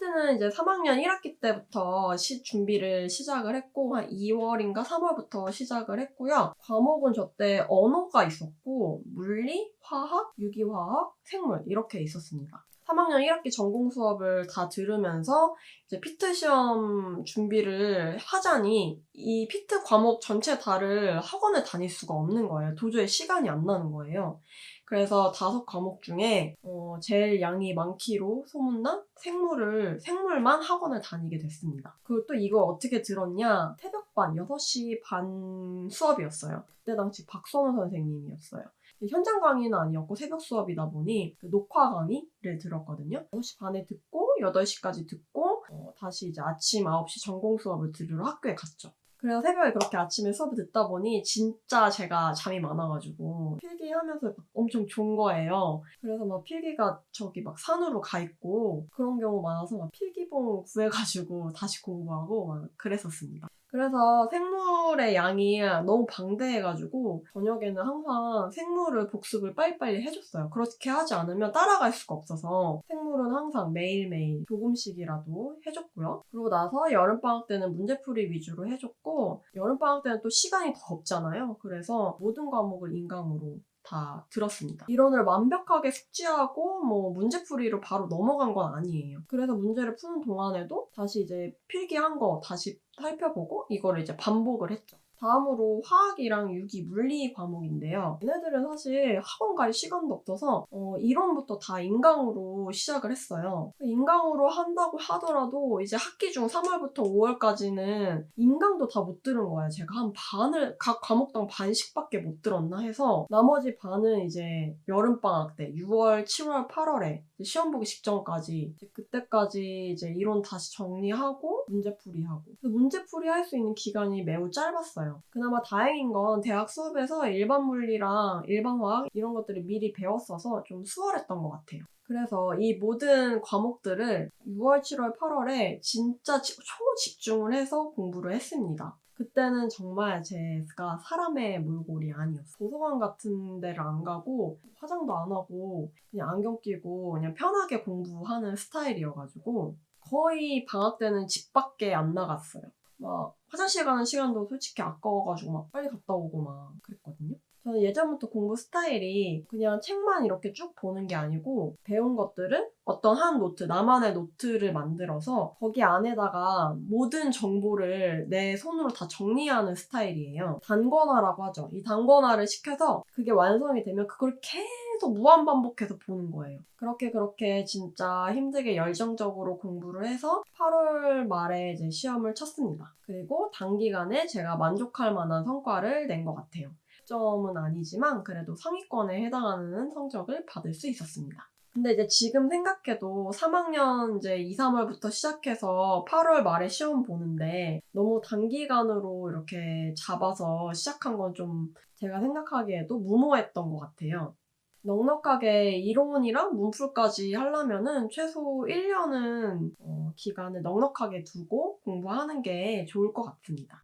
피트는 이제 3학년 1학기 때부터 준비를 시작을 했고, 한 2월인가 3월부터 시작을 했고요. 과목은 저 때 언어가 있었고, 물리, 화학, 유기화학, 생물 이렇게 있었습니다. 3학년 1학기 전공 수업을 다 들으면서 이제 피트 시험 준비를 하자니 이 피트 과목 전체 다를 학원을 다닐 수가 없는 거예요. 도저히 시간이 안 나는 거예요. 그래서 5과목 중에 제일 양이 많기로 소문난 생물만 학원을 다니게 됐습니다. 그리고 또 이거 어떻게 들었냐? 새벽반 6시 반 수업이었어요. 그때 당시 박선우 선생님이었어요. 현장 강의는 아니었고 새벽 수업이다 보니 그 녹화 강의를 들었거든요. 6시 반에 듣고 8시까지 듣고 다시 이제 아침 9시 전공 수업을 들으러 학교에 갔죠. 그래서 새벽에 그렇게 아침에 수업을 듣다 보니 진짜 제가 잠이 많아가지고 필기하면서 엄청 좋은 거예요. 그래서 막 필기가 저기 막 산으로 가 있고 그런 경우 많아서 막 필기본 구해가지고 다시 공부하고 막 그랬었습니다. 그래서 생물의 양이 너무 방대해가지고 저녁에는 항상 생물을 복습을 빨리빨리 해줬어요. 그렇게 하지 않으면 따라갈 수가 없어서 생물은 항상 매일매일 조금씩이라도 해줬고요. 그러고 나서 여름방학 때는 문제풀이 위주로 해줬고 여름방학 때는 또 시간이 더 없잖아요. 그래서 모든 과목을 인강으로 다 들었습니다. 이론을 완벽하게 숙지하고 뭐 문제풀이로 바로 넘어간 건 아니에요. 그래서 문제를 푸는 동안에도 다시 이제 필기한 거 다시 살펴보고 이거를 이제 반복을 했죠. 다음으로 화학이랑 유기, 물리 과목인데요. 얘네들은 사실 학원 갈 시간도 없어서 이론부터 다 인강으로 시작을 했어요. 인강으로 한다고 하더라도 이제 학기 중 3월부터 5월까지는 인강도 다 못 들은 거예요. 제가 한 반을 각 과목당 반씩밖에 못 들었나 해서 나머지 반은 이제 여름방학 때 6월, 7월, 8월에 시험 보기 직전까지 그때까지 이제 이론 다시 정리하고 문제풀이하고 문제풀이 할 수 있는 기간이 매우 짧았어요. 그나마 다행인 건 대학 수업에서 일반 물리랑 일반 화학 이런 것들을 미리 배웠어서 좀 수월했던 것 같아요. 그래서 이 모든 과목들을 6월, 7월, 8월에 진짜 초집중을 해서 공부를 했습니다. 그때는 정말 제가 사람의 몰골이 아니었어요. 도서관 같은 데를 안 가고 화장도 안 하고 그냥 안경 끼고 그냥 편하게 공부하는 스타일이어가지고 거의 방학 때는 집 밖에 안 나갔어요. 막 화장실 가는 시간도 솔직히 아까워가지고 막 빨리 갔다 오고 막 그랬거든요. 저는 예전부터 공부 스타일이 그냥 책만 이렇게 쭉 보는 게 아니고 배운 것들을 어떤 한 노트, 나만의 노트를 만들어서 거기 안에다가 모든 정보를 내 손으로 다 정리하는 스타일이에요. 단권화라고 하죠. 이 단권화를 시켜서 그게 완성이 되면 그걸 계속 무한반복해서 보는 거예요. 그렇게 진짜 힘들게 열정적으로 공부를 해서 8월 말에 이제 시험을 쳤습니다. 그리고 단기간에 제가 만족할 만한 성과를 낸 것 같아요. 점은 아니지만 그래도 상위권에 해당하는 성적을 받을 수 있었습니다. 근데 이제 지금 생각해도 3학년 이제 2, 3월부터 시작해서 8월 말에 시험 보는데 너무 단기간으로 이렇게 잡아서 시작한 건 좀 제가 생각하기에도 무모했던 것 같아요. 넉넉하게 이론이랑 문풀까지 하려면은 최소 1년은 기간을 넉넉하게 두고 공부하는 게 좋을 것 같습니다.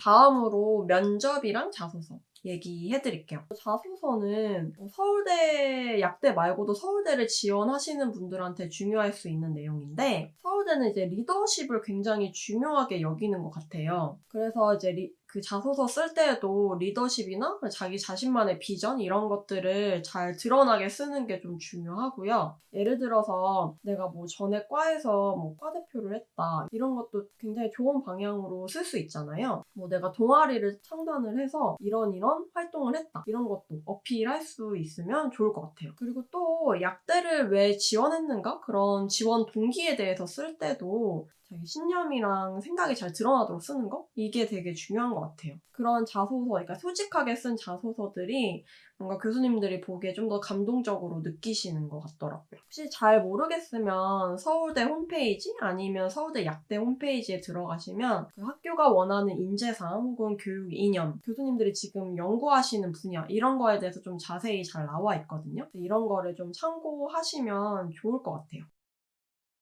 다음으로 면접이랑 자소서 얘기해드릴게요. 자소서는 서울대 약대 말고도 서울대를 지원하시는 분들한테 중요할 수 있는 내용인데 서울대는 이제 리더십을 굉장히 중요하게 여기는 것 같아요. 그래서 이제 그 자소서 쓸 때에도 리더십이나 자기 자신만의 비전 이런 것들을 잘 드러나게 쓰는 게 좀 중요하고요. 예를 들어서 내가 뭐 전에 과에서 뭐 과대표를 했다 이런 것도 굉장히 좋은 방향으로 쓸 수 있잖아요. 뭐 내가 동아리를 창단을 해서 이런 활동을 했다 이런 것도 어필할 수 있으면 좋을 것 같아요. 그리고 또 약대를 왜 지원했는가 그런 지원 동기에 대해서 쓸 때도 자기 신념이랑 생각이 잘 드러나도록 쓰는 거? 이게 되게 중요한 것 같아요. 그런 자소서, 그러니까 솔직하게 쓴 자소서들이 뭔가 교수님들이 보기에 좀 더 감동적으로 느끼시는 것 같더라고요. 혹시 잘 모르겠으면 서울대 홈페이지 아니면 서울대 약대 홈페이지에 들어가시면 그 학교가 원하는 인재상 혹은 교육 이념, 교수님들이 지금 연구하시는 분야 이런 거에 대해서 좀 자세히 잘 나와 있거든요. 이런 거를 좀 참고하시면 좋을 것 같아요.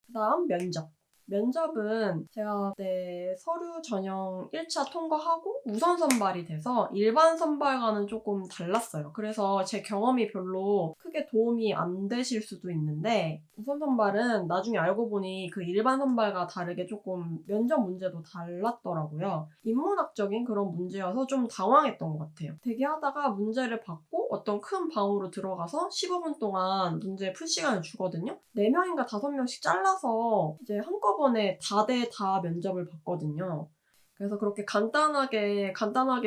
그 다음 면접. 면접은 제가 그때 서류 전형 1차 통과하고 우선 선발이 돼서 일반 선발과는 조금 달랐어요. 그래서 제 경험이 별로 크게 도움이 안 되실 수도 있는데 우선 선발은 나중에 알고 보니 그 일반 선발과 다르게 조금 면접 문제도 달랐더라고요. 인문학적인 그런 문제여서 좀 당황했던 것 같아요. 대기하다가 문제를 받고 어떤 큰 방으로 들어가서 15분 동안 문제 풀 시간을 주거든요. 4명인가 5명씩 잘라서 이제 한꺼번에 다 면접을 봤거든요. 그래서 그렇게 간단하게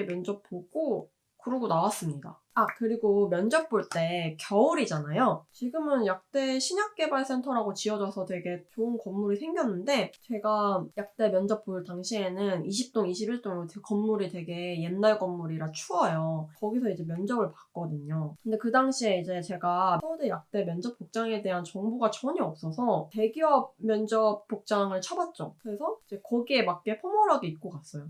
면접 보고 그러고 나왔습니다. 그리고 면접 볼 때 겨울이잖아요. 지금은 약대 신약개발센터라고 지어져서 되게 좋은 건물이 생겼는데 제가 약대 면접 볼 당시에는 20동, 21동 건물이 되게 옛날 건물이라 추워요. 거기서 이제 면접을 봤거든요. 근데 그 당시에 이제 제가 서울대 약대 면접 복장에 대한 정보가 전혀 없어서 대기업 면접 복장을 쳐봤죠. 그래서 이제 거기에 맞게 포멀하게 입고 갔어요.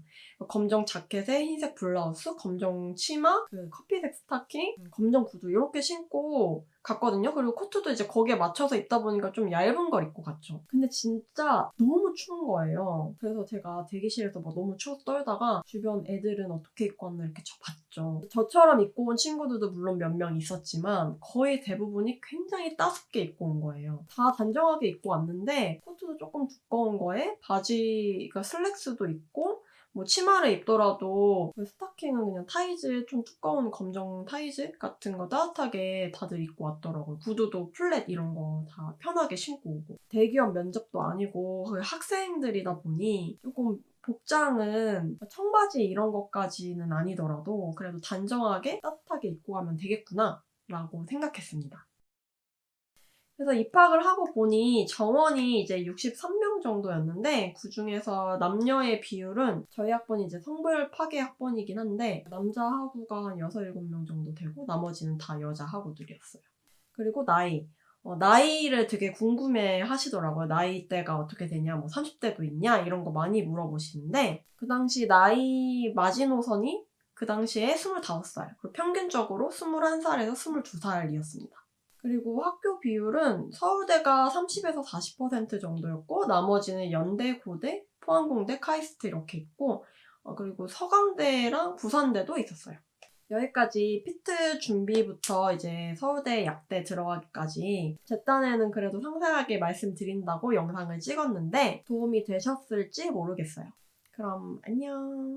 검정 자켓에 흰색 블라우스, 검정 치마, 그 커피색 스타킹, 검정 구두 이렇게 신고 갔거든요. 그리고 코트도 이제 거기에 맞춰서 입다 보니까 좀 얇은 걸 입고 갔죠. 근데 진짜 너무 추운 거예요. 그래서 제가 대기실에서 막 너무 추워서 떨다가 주변 애들은 어떻게 입고 왔나 이렇게 봤죠. 저처럼 입고 온 친구들도 물론 몇 명 있었지만 거의 대부분이 굉장히 따숩게 입고 온 거예요. 다 단정하게 입고 왔는데 코트도 조금 두꺼운 거에 바지가 슬랙스도 있고 뭐 치마를 입더라도 그 스타킹은 그냥 타이즈 좀 두꺼운 검정 타이즈 같은 거 따뜻하게 다들 입고 왔더라고요. 구두도 플랫 이런 거 다 편하게 신고 오고. 대기업 면접도 아니고 학생들이다 보니 조금 복장은 청바지 이런 것까지는 아니더라도 그래도 단정하게 따뜻하게 입고 가면 되겠구나 라고 생각했습니다. 그래서 입학을 하고 보니 정원이 이제 63명 정도였는데 그 중에서 남녀의 비율은 저희 학번이 이제 성별 파괴 학번이긴 한데 남자 학우가 한 6, 7명 정도 되고 나머지는 다 여자 학우들이었어요. 그리고 나이를 되게 궁금해 하시더라고요. 나이대가 어떻게 되냐, 뭐 30대도 있냐 이런 거 많이 물어보시는데 그 당시 나이 마지노선이 그 당시에 25살 그리고 평균적으로 21살에서 22살이었습니다. 그리고 학교 비율은 서울대가 30에서 40% 정도였고 나머지는 연대, 고대, 포항공대, 카이스트 이렇게 있고 그리고 서강대랑 부산대도 있었어요. 여기까지 피트 준비부터 이제 서울대 약대 들어가기까지 제 딴에는 그래도 상세하게 말씀드린다고 영상을 찍었는데 도움이 되셨을지 모르겠어요. 그럼 안녕.